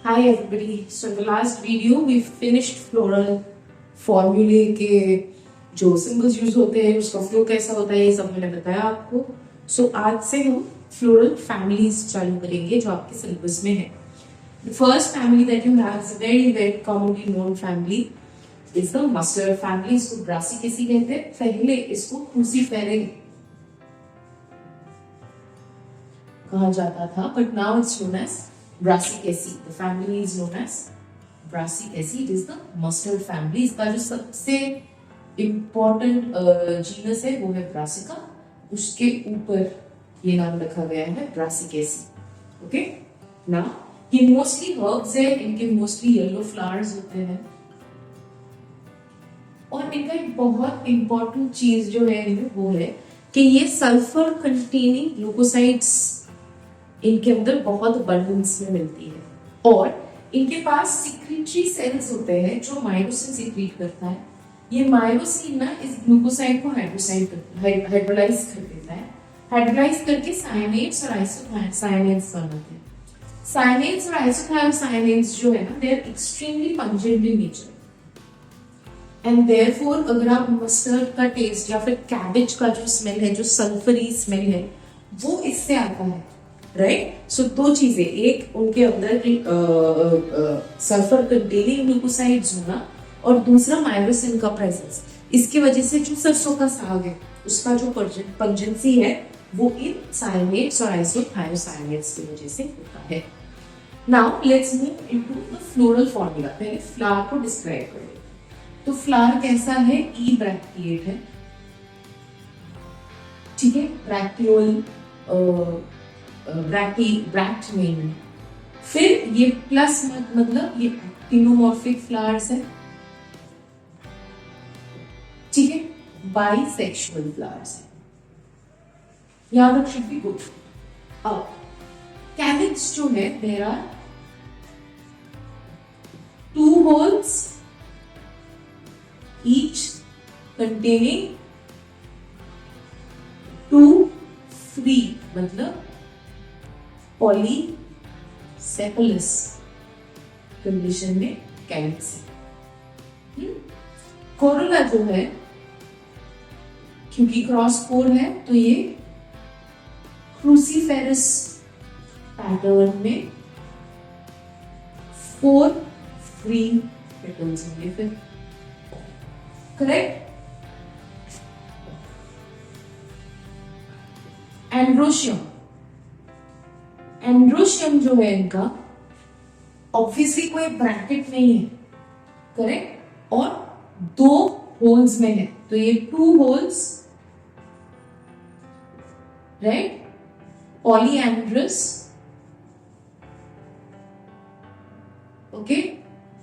Hi everybody. So in the last video we finished floral formulae के जो symbols use होते हैं उसका फ्लो कैसा होता है ये सब मैंने बताया आपको. सो आज से हम फ्लोरल फैमिलीज चालू करेंगे जो आपके सिलेबस में है. The first family that you have is a very commonly known family is the mustard family. इसको ब्रासिकेसी कहते हैं. पहले इसको क्रूसीफेरे कहा जाता था, but now it's known as Brassicaceae. The family is known as Brassicaceae. It is the mustard family. इसका जो सबसे important genus है वो है Brassica. उसके ऊपर ये नाम रखा गया है Brassicaceae. Okay? Now ये mostly herbs है. इनके mostly yellow flowers होते हैं. और इनका एक बहुत important चीज जो है वो है कि ये सल्फर कंटेनिंग ग्लूकोसाइड्स इनके अंदर बहुत अबंडेंस में मिलती है. और इनके पास सिक्रीटरी सेल्स होते हैं जो मायोसिन सिक्रीट करता है. ये मायोसिन ना इस ग्लूकोसाइड को हाइड्रोलाइज कर देता है. हाइड्रोलाइज करके साइनेट्स और आइसोसाइनेट्स बनाते हैं. साइनेट्स और आइसोसाइनेट्स जो है ना they are extremely pungent in nature and therefore अगर आप मस्टर्ड का टेस्ट या फिर कैबेज का जो स्मेल है, जो सल्फरी स्मेल है, वो इससे आता है. राइट. सो दो चीजें, एक उनके अंदर सल्फर कंटेनिंग ग्लूकोसाइड्स होना और दूसरा मायोसिन का प्रेजेंस. इसकी वजह से जो सरसों का साग है उसका जो पंजेंसी है वो इन साइनेट्स और आइसोथायोसाइनेट्स की वजह से होता है. Now let's move into the floral formula. पहले फ्लावर को डिस्क्राइब करें. तो फ्लावर कैसा है? ई ब्रैक्टिएट है. ठीक है. ब्रैक्टियोल ब्रैक्ट नहीं. फिर ये प्लस मतलब ये एक्टिनोमॉर्फिक फ्लावर्स है. ठीक है. बाइसेक्सुअल फ्लावर्स है. यहां तक शुड बी गुड. अब कैलिक्स जो है there are 2 holes each containing 2 free मतलब पॉलीसेफलस कंडीशन में कैलिक्स है. कोरोला जो है क्योंकि क्रॉस पोर है तो ये क्रूसीफेरस पैटर्न में 4 फ्री पेटल्स होंगे. फिर करेक्ट. एंड्रोशियम जो है इनका ऑब्वियसली कोई ब्रैकेट नहीं है. करेक्ट. और 2 होल्स में है तो ये 2 holes. Right. Polyandrous. Okay.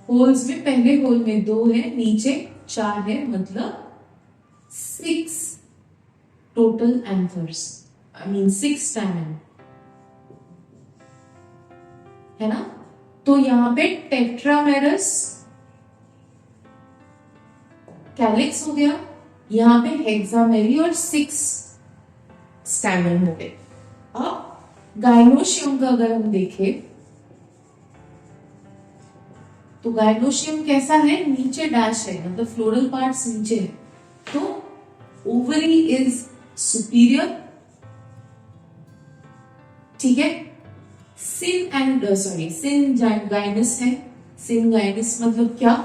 Holes में पहले होल में 2 है, नीचे 4 है, मतलब 6 total anthers. I mean 6 stamen है ना. तो यहां पे टेट्रामेरस कैलिक्स हो गया. यहां पे हेक्सामेरी और 6 स्टैमेन हो गए. अब गाइनोशियम का अगर हम देखें तो गाइनोशियम कैसा है? नीचे डैश है, मतलब फ्लोरल पार्ट्स नीचे है. तो ओवरी इज सुपीरियर. ठीक है. सिनगाइनस है. सिनगाइनस मतलब क्या?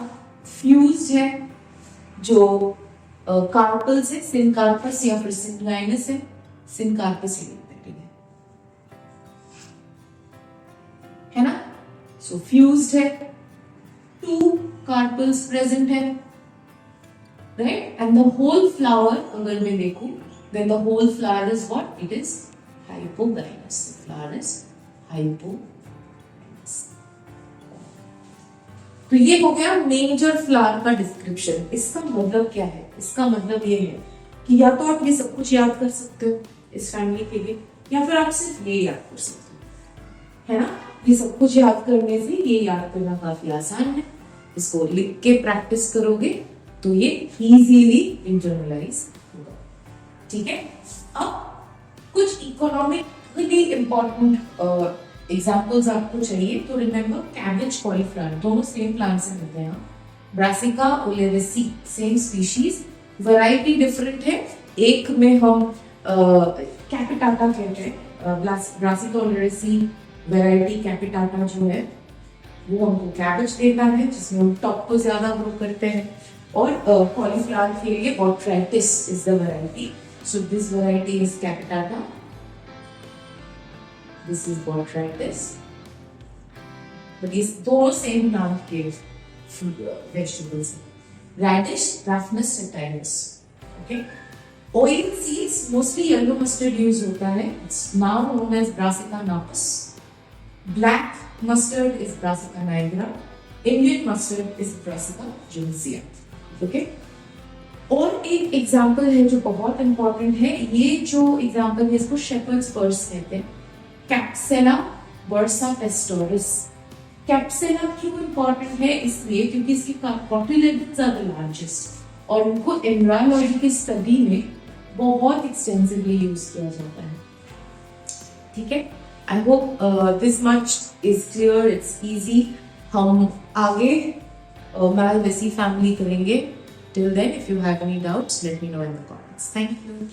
फ्यूज्ड है. जो कार्पल्स है सिनकार्पस या फिर सिनगाइनस है. सिनकार्पस है ना. सो फ्यूज्ड है. 2 कार्पल्स प्रेजेंट है. Right. And the whole flower अगर मैं देखूं then the whole flower is what? It is hypogynous. The flower is hypogynous. तो ये हो गया मेजर फ्लावर का डिस्क्रिप्शन. इसका मतलब क्या है? इसका मतलब ये है कि या तो आप ये सब कुछ याद कर सकते हो इस फैमिली के लिए, या फिर आप सिर्फ ये याद कर सकते हो. है ना. ये सब कुछ याद करने से ये याद करना काफी आसान है. इसको लिख के प्रैक्टिस करोगे तो ये इजीली इंटरनलाइज होगा. ठीक है. अब कुछ इकोनॉमिकली इंपॉर्टेंट एग्जाम्पल्स आपको चाहिए तो रिमेंबर कैबेज, कॉलीफ्लावर दोनों सेम प्लांट से मिलते हैं। Brassica oleracea same species, variety different है। एक में हम कैपिटाटा कहते हैं, ब्रासिका ओलेरेसी वैरायटी कैपिटाटा जो है वो हमको कैबेज देता है, जिसमें हम टॉप को ज्यादा ग्रो करते हैं। और कॉलीफ्लावर के लिए botrytis is the variety, so this variety is capitata, this is botrytis. But ये दोनों सेम प्लांट के वेजिटेबल्स हैं। Radish, Raphanus sativus, okay. Oil seeds mostly yellow mustard use होता है, it's now known as Brassica napus. Black mustard is Brassica nigra. Indian mustard is Brassica juncea. Okay? और एक example है जो बहुत important है, ये जो एग्जाम्पल है इसको शेपर्ड्स पर्स कहते हैं, कैप्सेला बर्सा पेस्टोरिस। कैप्सेला क्यों इंपॉर्टेंट है? इसलिए क्योंकि इसकी कॉटिलेडन्स आर द लार्जेस्ट और उनको एम्ब्रायोलॉजी की स्टडी में बहुत एक्सटेंसिवली यूज किया जाता है। ठीक है, I hope this much is clear, it's easy. हम आगे Malvasi family करेंगे. Till then, if you have any doubts, let me know in the comments. Thank you.